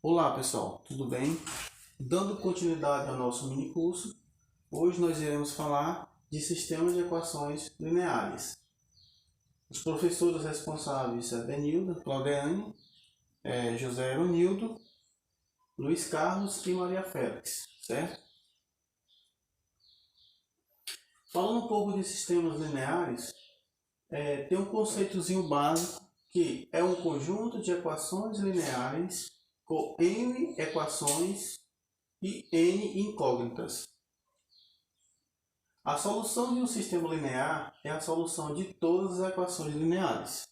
Olá pessoal, tudo bem? Dando continuidade ao nosso mini curso, hoje nós iremos falar de sistemas de equações lineares. Os professores responsáveis são Denilda, Claudeane, José Eronildo, Luiz Carlos e Maria Félix, certo? Falando um pouco de sistemas lineares, tem um conceitozinho básico que é um conjunto de equações lineares com n equações e n incógnitas. A solução de um sistema linear é a solução de todas as equações lineares.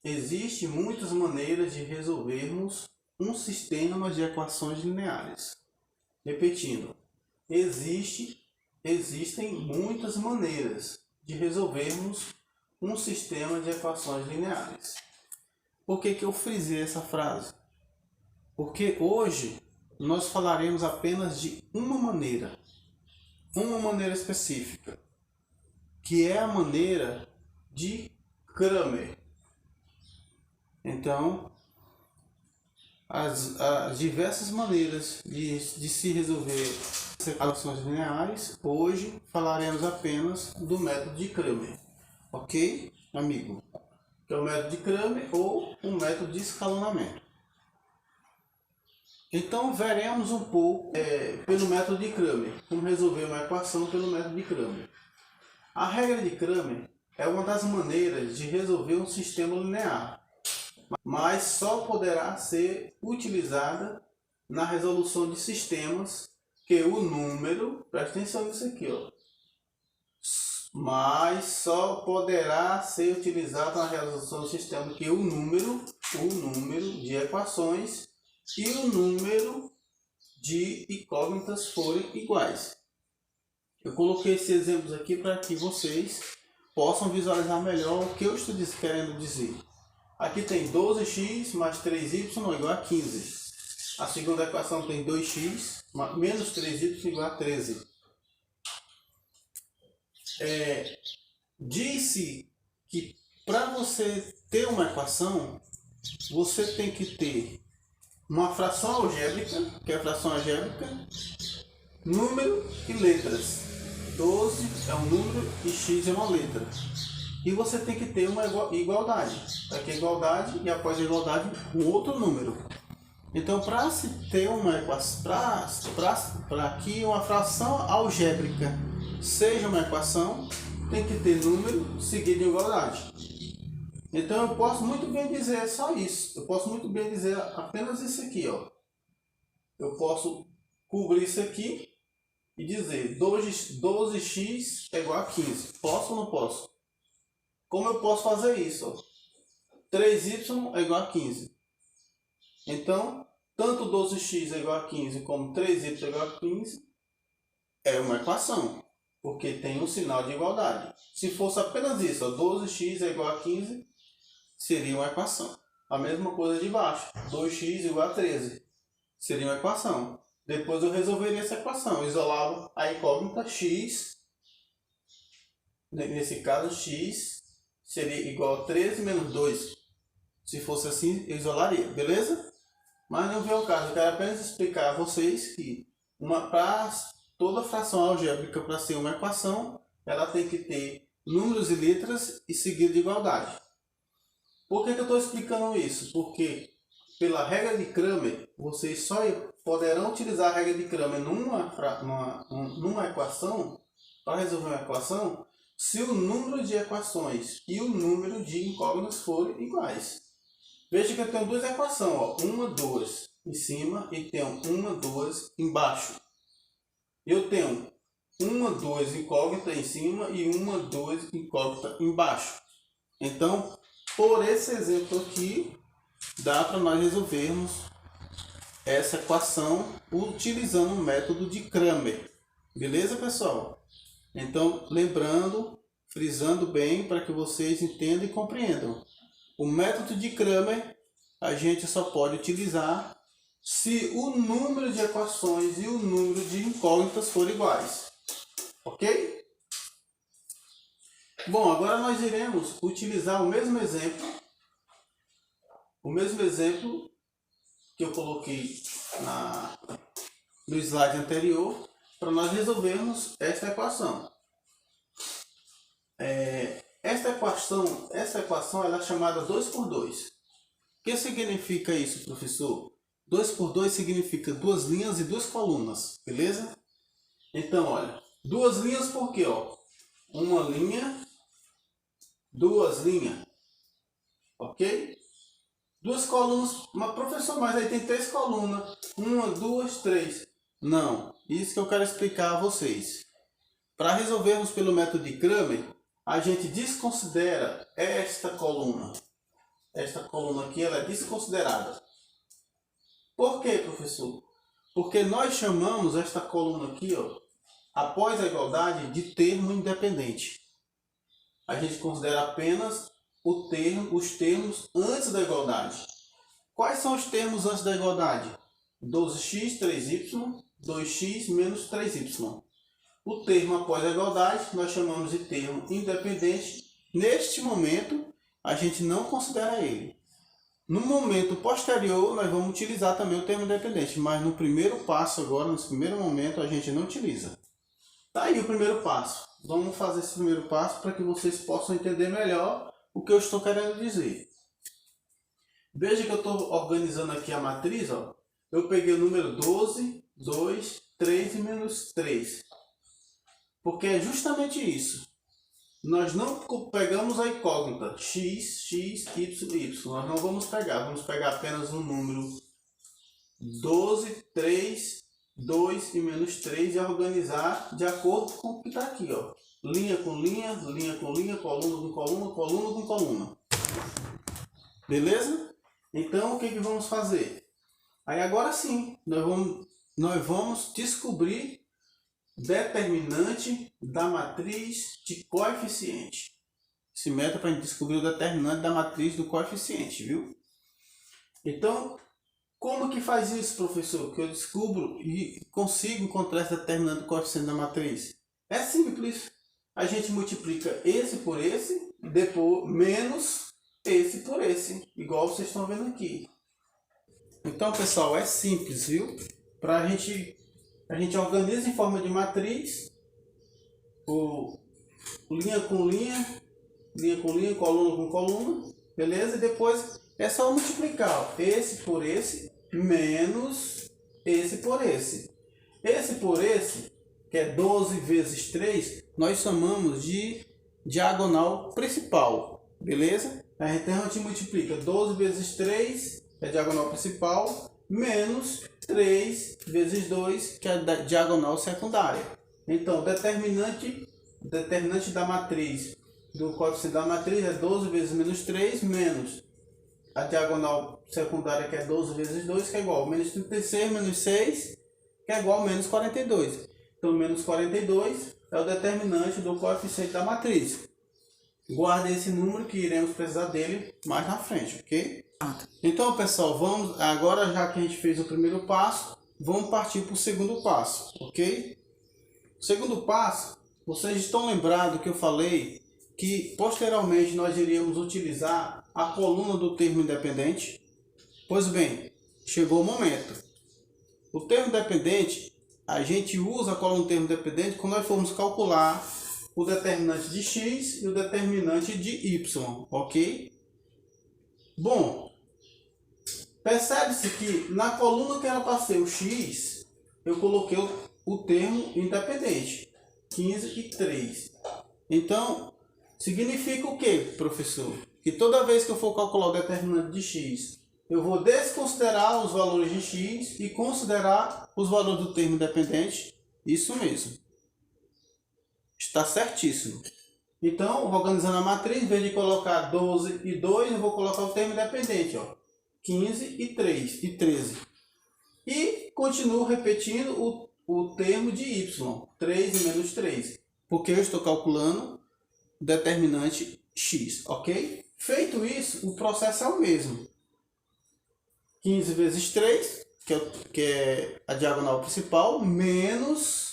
Existem muitas maneiras de resolvermos um sistema de equações lineares. Repetindo, existem muitas maneiras de resolvermos um sistema de equações lineares. Por que eu frisei essa frase? Porque hoje nós falaremos apenas de uma maneira específica, que é a maneira de Cramer. Então, as diversas maneiras de se resolver equações lineares, hoje falaremos apenas do método de Cramer. Ok, amigo? Que é o método de Cramer ou o método de escalonamento. Então veremos um pouco pelo método de Cramer, como resolver uma equação pelo método de Cramer. A regra de Cramer é uma das maneiras de resolver um sistema linear, mas só poderá ser utilizada na resolução de sistemas que o número, presta atenção nisso aqui, ó, mas só poderá ser utilizada na resolução do sistema que o número de equações e o número de incógnitas forem iguais. Eu coloquei esses exemplos aqui para que vocês possam visualizar melhor o que eu estou querendo dizer. Aqui tem 12x mais 3y igual a 15. A segunda equação tem 2x menos 3y igual a 13. Disse que para você ter uma equação, você tem que ter uma fração algébrica, que é a fração algébrica, número e letras. 12 é um número e x é uma letra. E você tem que ter uma igualdade. Aqui é igualdade e após a igualdade um outro número. Então, para se ter uma equação, para que uma fração algébrica seja uma equação, tem que ter número seguido de igualdade. Então eu posso muito bem dizer só isso. Eu posso muito bem dizer apenas isso aqui, ó. Eu posso cobrir isso aqui e dizer 12x é igual a 15. Posso ou não posso? Como eu posso fazer isso? Ó? 3y é igual a 15. Então, tanto 12x é igual a 15 como 3y é igual a 15 é uma equação, porque tem um sinal de igualdade. Se fosse apenas isso, ó, 12x é igual a 15, seria uma equação. A mesma coisa de baixo, 2x igual a 13, seria uma equação. Depois eu resolveria essa equação, eu isolava a incógnita x, nesse caso x seria igual a 13 menos 2. Se fosse assim, eu isolaria, beleza? Mas não vem o caso, eu quero apenas explicar a vocês que para toda fração algébrica, para ser uma equação, ela tem que ter números e letras e seguido de igualdade. Por que eu estou explicando isso? Porque pela regra de Cramer, vocês só poderão utilizar a regra de Cramer numa equação, para resolver uma equação, se o número de equações e o número de incógnitas forem iguais. Veja que eu tenho duas equações, ó, 1, 2 em cima e tenho 1, 2 embaixo. Eu tenho 1, 2 incógnita em cima e 1, 2 incógnita embaixo. Então, por esse exemplo aqui, dá para nós resolvermos essa equação utilizando o método de Cramer. Beleza, pessoal? Então, lembrando, frisando bem para que vocês entendam e compreendam. O método de Cramer a gente só pode utilizar se o número de equações e o número de incógnitas forem iguais. Ok? Bom, agora nós iremos utilizar o mesmo exemplo que eu coloquei no slide anterior, para nós resolvermos esta equação. Essa equação ela é chamada 2 por 2. O que significa isso, professor? 2 por 2 significa duas linhas e duas colunas, beleza? Então, olha, duas linhas por quê? Ó? Uma linha, duas linhas, ok? Duas colunas, mas professor, mas aí tem três colunas, uma, duas, três. Não, isso que eu quero explicar a vocês. Para resolvermos pelo método de Cramer, a gente desconsidera esta coluna. Esta coluna aqui ela é desconsiderada. Por quê, professor? Porque nós chamamos esta coluna aqui, ó, após a igualdade, de termo independente. A gente considera apenas os termos antes da igualdade. Quais são os termos antes da igualdade? 12x, 3y, 2x menos 3y. O termo após a igualdade nós chamamos de termo independente. Neste momento, a gente não considera ele. No momento posterior, nós vamos utilizar também o termo independente, mas no primeiro passo agora, nesse primeiro momento, a gente não utiliza. Tá aí o primeiro passo. Vamos fazer esse primeiro passo para que vocês possam entender melhor o que eu estou querendo dizer. Veja que eu estou organizando aqui a matriz. Ó. Eu peguei o número 12, 2, 3 e menos 3. Porque é justamente isso. Nós não pegamos a incógnita x, x, y, y. Nós não vamos pegar. Vamos pegar apenas o número 12, 3, 2 e menos 3 e organizar de acordo com o que está aqui. Ó. Linha com linha, linha com linha, coluna com coluna, coluna com coluna. Beleza? Então, o que vamos fazer? Aí agora sim, nós vamos descobrir determinante da matriz de coeficiente. Esse método para a gente descobrir o determinante da matriz do coeficiente, viu? Então, como que faz isso, professor? Que eu descubro e consigo encontrar esse determinante do coeficiente da matriz? É simples. A gente multiplica esse por esse, depois menos esse por esse, igual vocês estão vendo aqui. Então, pessoal, é simples, viu? A gente organiza em forma de matriz, linha com linha, linha com linha, coluna com coluna, beleza? E depois é só multiplicar, ó, esse por esse, menos esse por esse. Esse por esse, que é 12 vezes 3, nós chamamos de diagonal principal, beleza? A gente multiplica 12 vezes 3, que é a diagonal principal, menos 3 vezes 2, que é a diagonal secundária. Então, determinante da matriz, do coeficiente da matriz é 12 vezes menos 3, menos a diagonal secundária, que é 12 vezes 2, que é igual a menos 36, menos 6, que é igual a menos 42. Então, menos 42 é o determinante do coeficiente da matriz. Guarde esse número que iremos precisar dele mais na frente, ok? Então, pessoal, vamos agora, já que a gente fez o primeiro passo, vamos partir para o segundo passo, ok? O segundo passo, vocês estão lembrados que eu falei que posteriormente nós iríamos utilizar a coluna do termo independente? Pois bem, chegou o momento. O termo independente, a gente usa a coluna do termo independente quando nós formos calcular o determinante de x e o determinante de y, ok? Bom, percebe-se que na coluna que era para ser o x, eu coloquei o termo independente, 15 e 3. Então, significa o que, professor? Que toda vez que eu for calcular o determinante de x, eu vou desconsiderar os valores de x e considerar os valores do termo independente? Isso mesmo. Está certíssimo. Então, organizando a matriz, em vez de colocar 12 e 2, eu vou colocar o termo independente, ó, 15 e 3 e 13. E continuo repetindo o termo de y, 3 e menos 3, porque eu estou calculando o determinante x, ok? Feito isso, o processo é o mesmo. 15 vezes 3, que é a diagonal principal, menos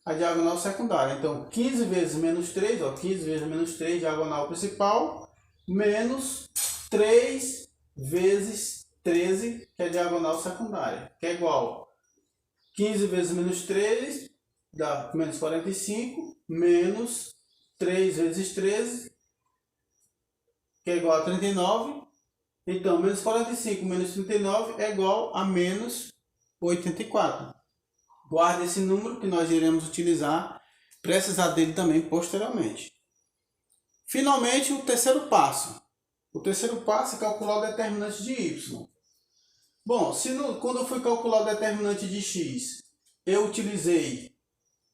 a diagonal secundária. Então, 15 vezes menos 3, ó, 15 vezes menos 3, diagonal principal, menos 3 vezes 13, que é a diagonal secundária, que é igual 15 vezes menos 13, dá menos 45, menos 3 vezes 13, que é igual a 39. Então, menos 45 menos 39 é igual a menos 84. Guarde esse número que nós iremos utilizar, precisar dele também posteriormente. Finalmente, o terceiro passo. O terceiro passo é calcular o determinante de y. Bom, quando eu fui calcular o determinante de x, eu utilizei,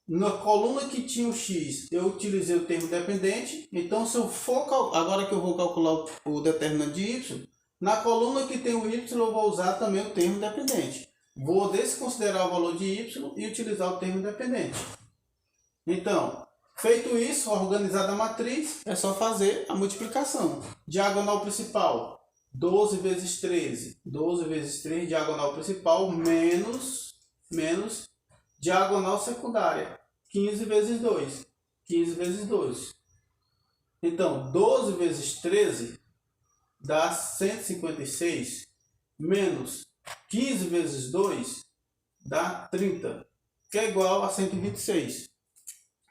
na coluna que tinha o x, eu utilizei o termo dependente. Então, se eu for, agora que eu vou calcular o determinante de y, na coluna que tem o y, eu vou usar também o termo dependente. Vou desconsiderar o valor de y e utilizar o termo dependente. Então, feito isso, organizada a matriz, é só fazer a multiplicação. Diagonal principal, 12 vezes 13. 12 vezes 3, diagonal principal, menos diagonal secundária. 15 vezes 2. 15 vezes 2. Então, 12 vezes 13 dá 156, menos 15 vezes 2 dá 30, que é igual a 126.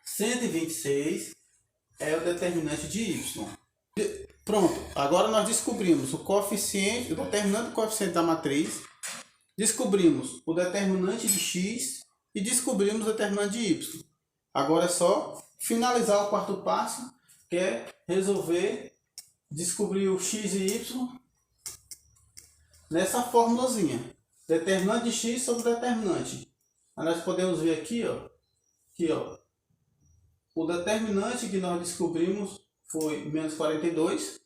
126 é o determinante de y. Pronto, agora nós descobrimos o coeficiente, o determinante do coeficiente da matriz, descobrimos o determinante de x e descobrimos o determinante de y. Agora é só finalizar o quarto passo, que é resolver, descobrir o x e y nessa formulazinha. Determinante de x sobre determinante. Aí nós podemos ver aqui, ó, o determinante que nós descobrimos foi menos 42,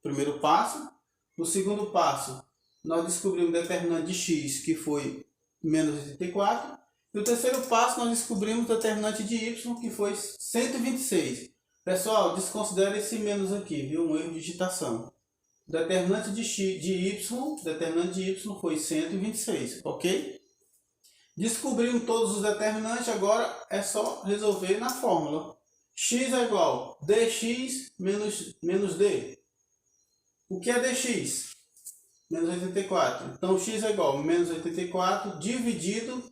primeiro passo. No segundo passo, nós descobrimos o determinante de x, que foi menos 84. E no terceiro passo, nós descobrimos o determinante de y, que foi 126. Pessoal, desconsidere esse menos aqui, viu? Um erro de digitação. O determinante de y foi 126, ok? Descobrimos todos os determinantes, agora é só resolver na fórmula. X é igual a dx menos d. O que é dx? Menos 84. Então, x é igual a menos 84 dividido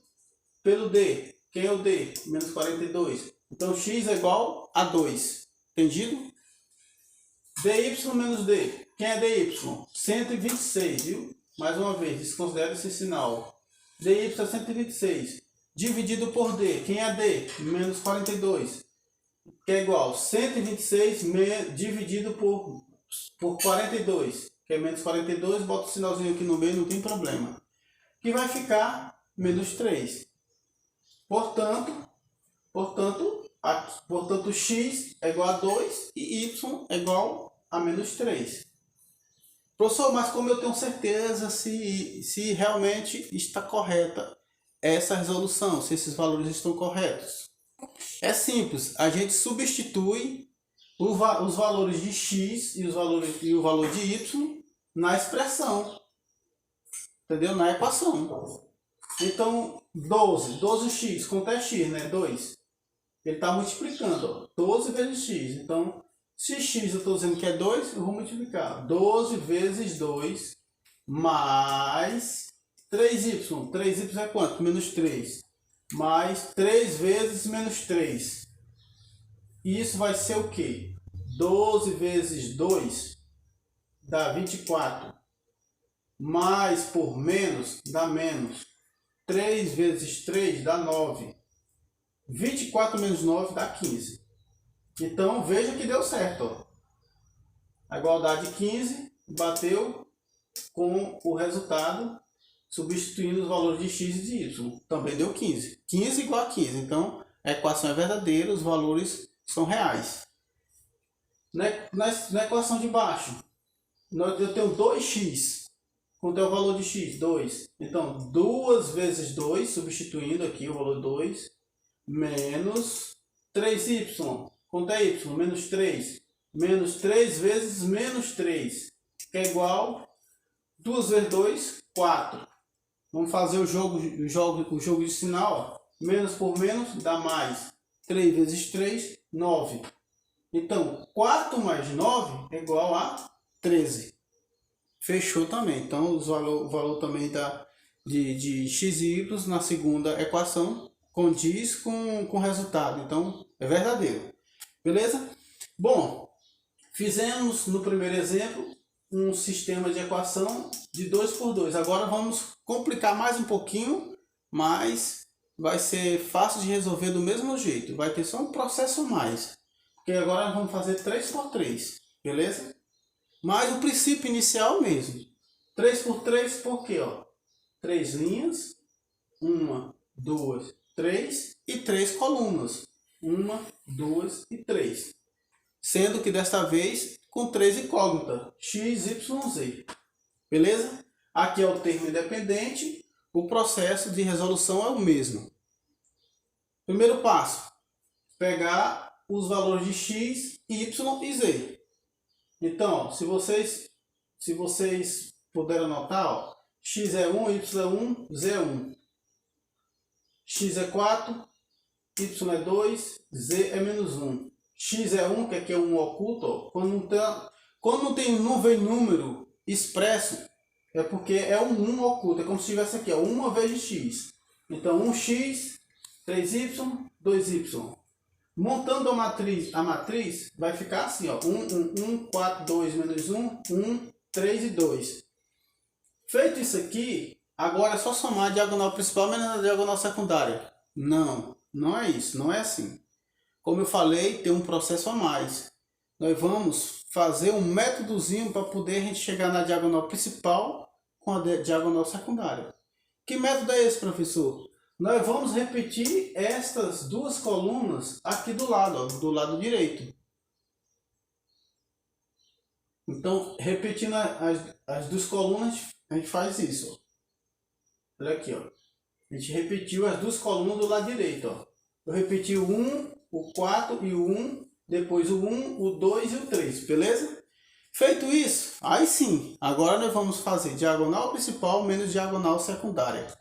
pelo d. Quem é o d? Menos 42. Então, x é igual a 2. Entendido? dy menos d. Quem é dy? 126, viu? Mais uma vez, desconsidere esse sinal. dy é 126. Dividido por d. Quem é d? Menos 42. Que é igual a 126 dividido por 42. Que é menos 42. Bota o sinalzinho aqui no meio, não tem problema. Que vai ficar menos 3. Portanto, x é igual a 2 e y é igual a menos 3. Professor, mas como eu tenho certeza se realmente está correta essa resolução, se esses valores estão corretos? É simples, a gente substitui os valores de x e o valor de y na expressão, entendeu? Na equação. Então, 12x, quanto é x, né? 2. Ele está multiplicando, ó, 12 vezes x. Então, se x eu estou dizendo que é 2, eu vou multiplicar. 12 vezes 2 mais 3y. 3y é quanto? Menos 3. Mais 3 vezes menos 3. E isso vai ser o quê? 12 vezes 2 dá 24. Mais por menos dá menos. 3 vezes 3 dá 9. 24 menos 9 dá 15. Então, veja que deu certo. Ó. A igualdade 15 bateu com o resultado substituindo os valores de x e de y. Também deu 15. 15 igual a 15. Então, a equação é verdadeira, os valores são reais. Na equação de baixo, eu tenho 2x. Quanto é o valor de x? 2. Então, 2 vezes 2, substituindo aqui o valor 2, menos 3y. Quanto é y? Menos 3. Menos 3 vezes menos 3, que é igual 2 vezes 2, 4. Vamos fazer o jogo de sinal. Ó. Menos por menos dá mais. 3 vezes 3, 9. Então, 4 mais 9 é igual a 13. fechou também. Então o valor também de x e y na segunda equação condiz com o resultado. Então é verdadeiro. Beleza? Bom, fizemos no primeiro exemplo um sistema de equação de 2 por 2. Agora vamos complicar mais um pouquinho, mas vai ser fácil de resolver do mesmo jeito. Vai ter só um processo a mais. Porque agora nós vamos fazer 3 por 3. Beleza? Mas o princípio inicial mesmo. 3 por 3 por quê? 3 linhas. 1, 2, 3 e 3 colunas. 1, 2 e 3. Sendo que desta vez com 3 incógnitas, x, y, z. Beleza? Aqui é o termo independente, o processo de resolução é o mesmo. Primeiro passo, pegar os valores de x, y e z. Então, se vocês puderem anotar, x é 1, y é 1, z é 1. X é 4, y é 2, z é menos 1. X é 1, que aqui é um oculto. Quando não vem número expresso, é porque é um 1 oculto. É como se tivesse aqui, 1 vezes x. Então, 1x, 3y, 2y. Montando a matriz vai ficar assim, 1, 1, 1, 4, 2, menos 1, 1, 3 e 2. Feito isso aqui, agora é só somar a diagonal principal menos a diagonal secundária. Não, não é isso, não é assim. Como eu falei, tem um processo a mais. Nós vamos fazer um métodozinho para poder a gente chegar na diagonal principal com a diagonal secundária. Que método é esse, professor? Nós vamos repetir estas duas colunas aqui do lado do direito. Então, repetindo as duas colunas, a gente faz isso. Olha aqui, a gente repetiu as duas colunas do lado direito. Eu repeti o 1, o 4 e o 1, depois o 1, o 2 e o 3, beleza? Feito isso, aí sim, agora nós vamos fazer diagonal principal menos diagonal secundária.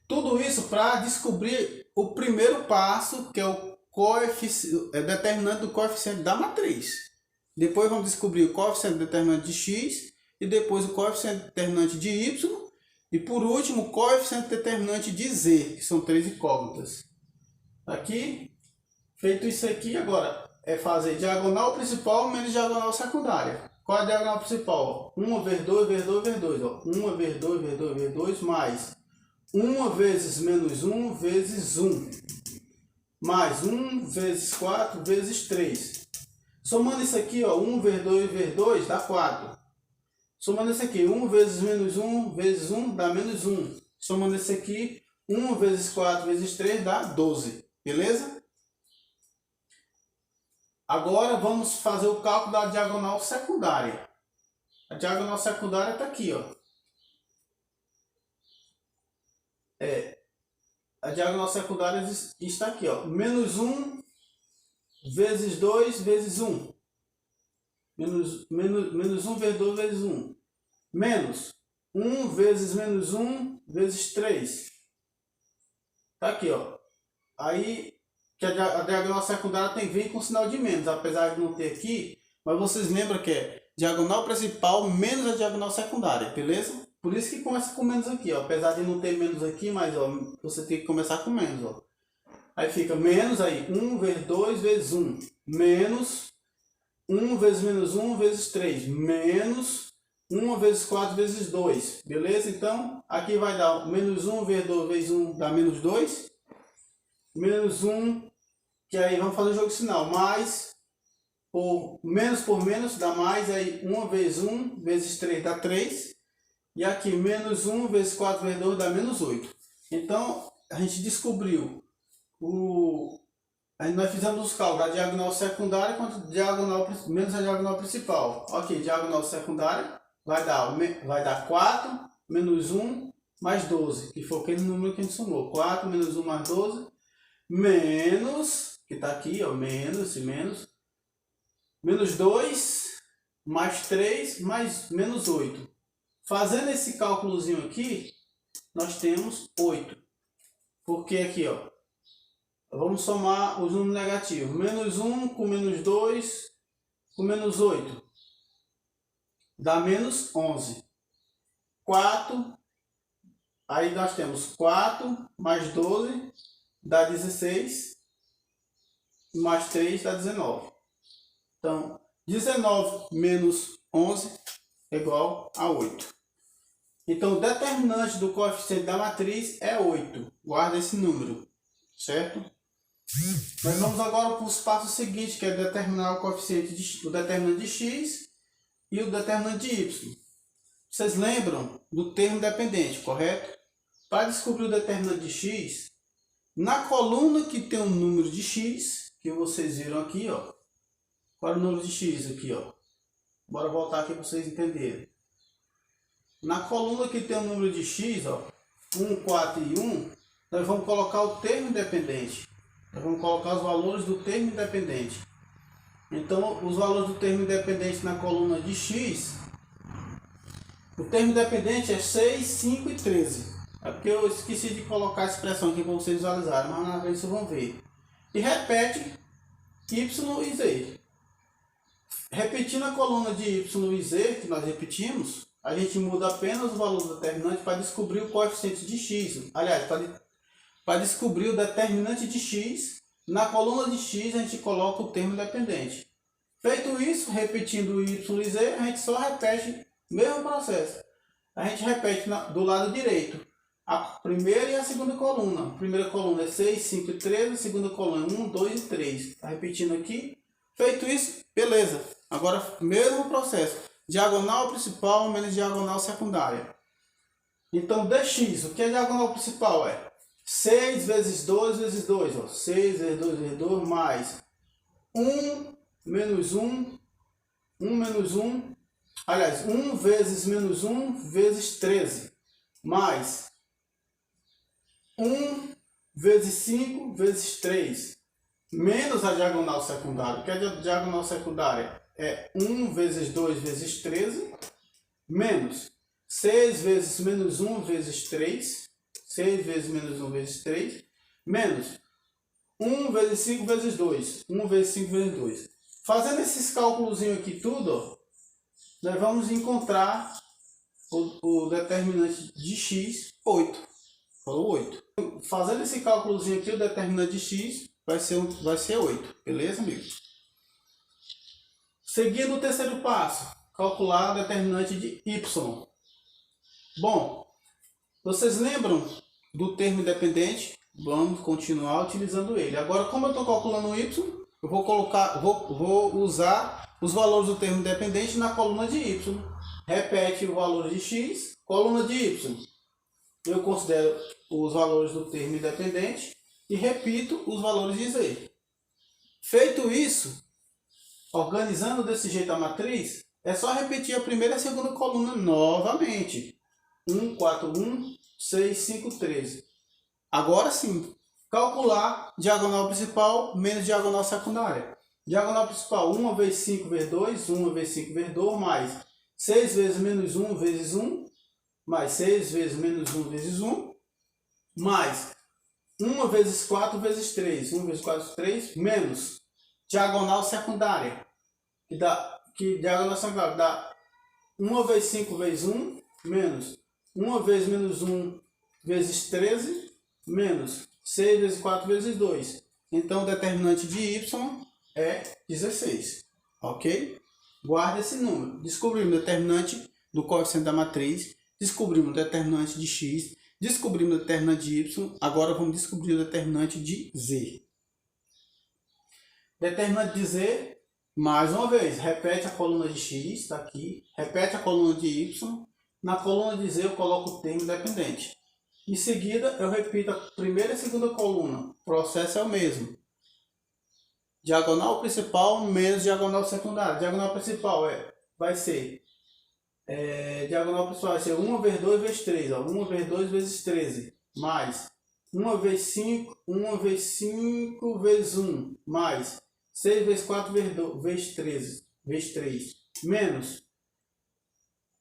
Tudo isso para descobrir o primeiro passo, que é o determinante do coeficiente da matriz. Depois vamos descobrir o coeficiente determinante de x, e depois o coeficiente determinante de y, e por último o coeficiente determinante de z, que são 3 incógnitas. Aqui, feito isso aqui, agora é fazer diagonal principal menos diagonal secundária. Qual é a diagonal principal? 1 vezes 2 vezes 2 vezes 2. 1 vezes 2 vezes 2 vezes 2 mais 1 vezes menos 1 vezes 1. Mais 1 vezes 4 vezes 3. Somando isso aqui, 1 vezes 2 vezes 2 dá 4. Somando isso aqui, 1 vezes menos 1 vezes 1 dá menos 1. Somando isso aqui, 1 vezes 4 vezes 3 dá 12. Beleza? Agora vamos fazer o cálculo da diagonal secundária. A diagonal secundária está aqui, A diagonal secundária está aqui, Menos 1 vezes 2 vezes 1. Menos 1 vezes 2 vezes 1. Menos 1 vezes menos 1 vezes 3. Está aqui, Aí, que a diagonal secundária vem com sinal de menos, apesar de não ter aqui. Mas vocês lembram que é diagonal principal menos a diagonal secundária, beleza? Por isso que começa com menos aqui, apesar de não ter menos aqui, mas você tem que começar com menos. Aí fica menos, 1 vezes 2 vezes 1. Menos 1 vezes menos 1 vezes 3. Menos 1 vezes 4 vezes 2. Beleza? Então, aqui vai dar menos 1 vezes 2 vezes 1 dá menos 2. Menos 1, que aí vamos fazer o jogo de sinal. Mais por menos dá mais. Aí 1 vezes 1 vezes 3 dá 3. E aqui menos 1 vezes 4 vezes 2 dá menos 8. Então, a gente descobriu aí nós fizemos os cálculos da diagonal secundária quanto menos a diagonal principal. Ok, diagonal secundária vai dar 4 menos 1 mais 12, que foi aquele número que a gente somou. 4 menos 1 mais 12, menos, que está aqui, menos e menos, menos 2 mais 3 mais menos 8. Fazendo esse cálculozinho aqui, nós temos 8. Porque aqui, vamos somar os números negativos. Menos 1 com menos 2 com menos 8. Dá menos 11. 4, aí nós temos 4 mais 12 dá 16, mais 3 dá 19. Então, 19 menos 11 é igual a 8. Então, o determinante do coeficiente da matriz é 8. Guarda esse número, certo? Nós vamos agora para os passos seguintes, que é determinar o coeficiente, o determinante de x e o determinante de y. Vocês lembram do termo dependente, correto? Para descobrir o determinante de x, na coluna que tem o número de x, que vocês viram aqui, ó. Qual é o número de x aqui, ó? Bora voltar aqui para vocês entenderem. Na coluna que tem o número de x, ó, 1, 4 e 1, nós vamos colocar o termo independente. Nós vamos colocar os valores do termo independente. Então, os valores do termo independente na coluna de x, o termo independente é 6, 5 e 13. É porque eu esqueci de colocar a expressão aqui para vocês visualizarem, mas na frente vocês vão ver. E repete y e z. Repetindo a coluna de y e z, que nós repetimos, a gente muda apenas o valor do determinante para descobrir o coeficiente de x. Aliás, para descobrir o determinante de x, na coluna de x a gente coloca o termo dependente. Feito isso, repetindo o y e z, a gente só repete o mesmo processo. A gente repete do lado direito a primeira e a segunda coluna. A primeira coluna é 6, 5 e 13, a segunda coluna é 1, 2 e 3. Está repetindo aqui. Feito isso, beleza. Agora, mesmo processo. Diagonal principal menos diagonal secundária. Então, dx, o que é diagonal principal? É 6 vezes 2 vezes 2. Ó. 6 vezes 2 vezes 2 mais 1 menos 1. 1 menos 1. Aliás, 1 vezes menos 1 vezes 13. Mais 1 vezes 5 vezes 3. Menos a diagonal secundária. O que é a diagonal secundária? É 1 vezes 2 vezes 13. Menos 6 vezes menos 1 vezes 3. 6 vezes menos 1 vezes 3. Menos 1 vezes 5 vezes 2. 1 vezes 5 vezes 2. Fazendo esses cálculos aqui tudo, ó, nós vamos encontrar o determinante de x, 8. Falou 8. Fazendo esse cálculozinho aqui, o determinante de x vai ser 8. Beleza, amigos? Seguindo o terceiro passo, calcular o determinante de y. Bom, vocês lembram do termo independente? Vamos continuar utilizando ele. Agora, como eu estou calculando o y, eu vou usar os valores do termo independente na coluna de y. Repete o valor de x, coluna de y. Eu considero os valores do termo independente e repito os valores de z. Feito isso, organizando desse jeito a matriz, é só repetir a primeira e a segunda coluna novamente. 1, 4, 1, 6, 5, 13. Agora sim, calcular diagonal principal menos diagonal secundária. Diagonal principal, 1 vezes 5 vezes 2, 1 vezes 5 vezes 2, mais 6 vezes menos 1 vezes 1, mais 6 vezes menos 1 vezes 1, mais 1 vezes 4 vezes 3, 1 vezes 4 vezes 3, menos diagonal secundária, que diagonal secundária dá 1 vezes 5 vezes 1, menos 1 vezes menos 1 vezes 13, menos 6 vezes 4 vezes 2. Então, o determinante de y é 16. Ok? Guarda esse número. Descobrimos o determinante do coeficiente da matriz. Descobrimos o determinante de x. Descobrimos o determinante de y. Agora vamos descobrir o determinante de z. Determinante de z, mais uma vez, repete a coluna de x, está aqui. Repete a coluna de y. Na coluna de z eu coloco o termo dependente. Em seguida, eu repito a primeira e a segunda coluna. O processo é o mesmo. Diagonal principal menos diagonal secundária. Diagonal principal vai ser diagonal principal vai ser 1 vezes 2 vezes 3. Ó, 1 vezes 2 vezes 13. Mais 1 vezes 5, 1 vezes 5 vezes 1. Mais 6 vezes 4 vezes 13. Vezes 3. Menos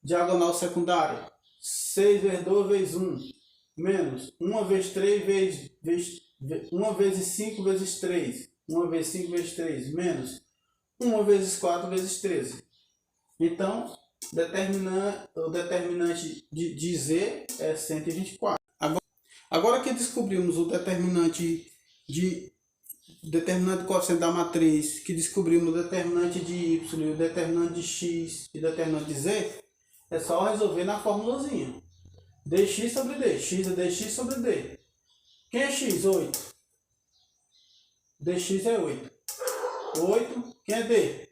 diagonal secundária. 6 vezes 2 vezes 1. Menos 1 vezes 3 vezes 1 vezes 5 vezes 3. 1 vezes 5 vezes 3. Menos 1 vezes 4 vezes 13. Então, o determinante de Z é 124. Agora que descobrimos o determinante coeficiente da matriz, que descobrimos o determinante de Y, o determinante de X e o determinante de Z, é só resolver na formulazinha. dx sobre d. X é dx sobre d. Quem é x? 8. dx é 8. 8. Quem é d?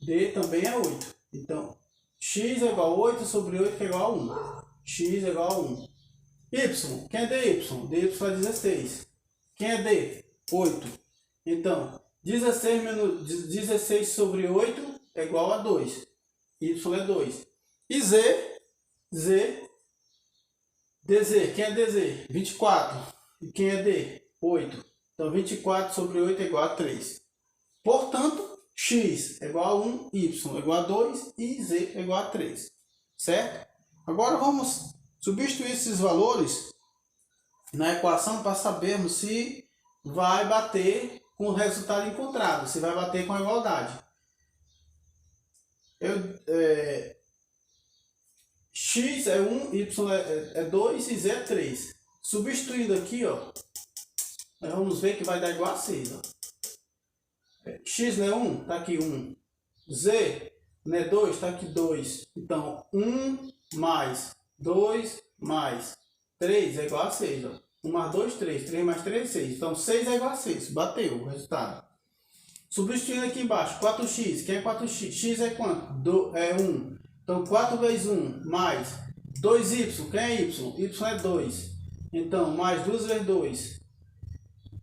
D também é 8. Então, x é igual a 8 sobre 8, que é igual a 1. X é igual a 1. Y. Quem é dy? dy é 16. Quem é d? 8. Então, 16 sobre 8 é igual a 2. Y é 2. E z? dz. Quem é dz? 24. E quem é d? 8. Então, 24 sobre 8 é igual a 3. Portanto, x é igual a 1, y é igual a 2 e z é igual a 3. Certo? Agora vamos substituir esses valores na equação para sabermos se vai bater com o resultado encontrado, se vai bater com a igualdade. X é 1, y é 2 e z é 3. Substituindo aqui, ó, nós vamos ver que vai dar igual a 6. Ó. X não é 1, está aqui 1. Z não é 2, está aqui 2. Então, 1 mais 2 mais 3 é igual a 6. Ó. 1 mais 2, 3. 3 mais 3, 6. Então, 6 é igual a 6. Bateu o resultado. Substituindo aqui embaixo, 4x. Quem é 4x? X é quanto? É 1. Então, 4 vezes 1 mais 2y. Quem é y? Y é 2. Então, mais 2 vezes 2.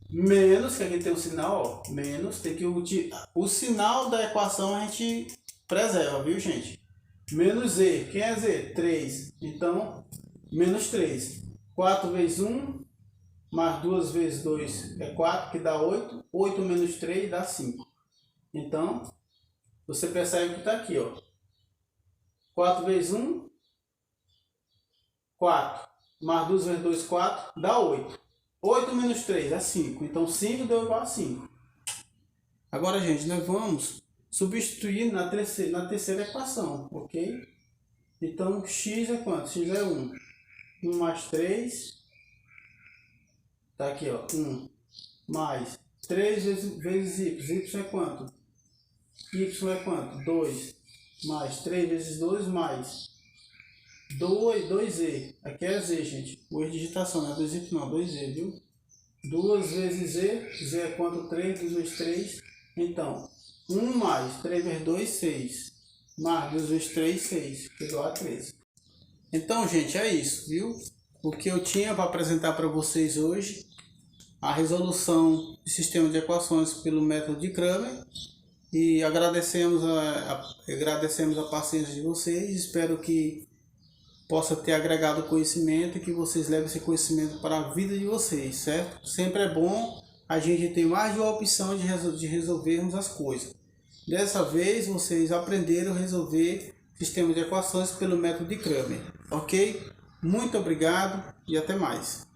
Menos, que aqui tem um sinal, ó. Menos, tem que o sinal da equação a gente preserva, viu, gente? Menos z. Quem é z? 3. Então, menos 3. 4 vezes 1 mais 2 vezes 2 é 4, que dá 8. 8 menos 3 dá 5. Então, você percebe que está aqui, ó. 4 vezes 1, 4. Mais 2 vezes 2, 4, dá 8. 8 menos 3 é 5. Então, 5 deu igual a 5. Agora, gente, nós vamos substituir na terceira equação, ok? Então, x é quanto? X é 1. 1 mais 3. Tá aqui, ó. 1 mais 3 vezes y. Y é quanto? Y é quanto? 2 mais 3 vezes 2 mais 2z. Aqui é z, gente. O erro de digitação, não é 2y não, 2z, viu? 2 vezes z. Z é quanto? 3, 2 vezes 3. Então, 1 mais 3 vezes 2, 6. Mais 2 vezes 3, 6. Igual a 13. Então, gente, é isso, viu? O que eu tinha para apresentar para vocês hoje. A resolução de sistema de equações pelo método de Cramer. E agradecemos a paciência de vocês. Espero que possa ter agregado conhecimento e que vocês levem esse conhecimento para a vida de vocês, certo? Sempre é bom a gente ter mais de uma opção de resolvermos as coisas. Dessa vez, vocês aprenderam a resolver sistema de equações pelo método de Cramer, ok? Muito obrigado e até mais.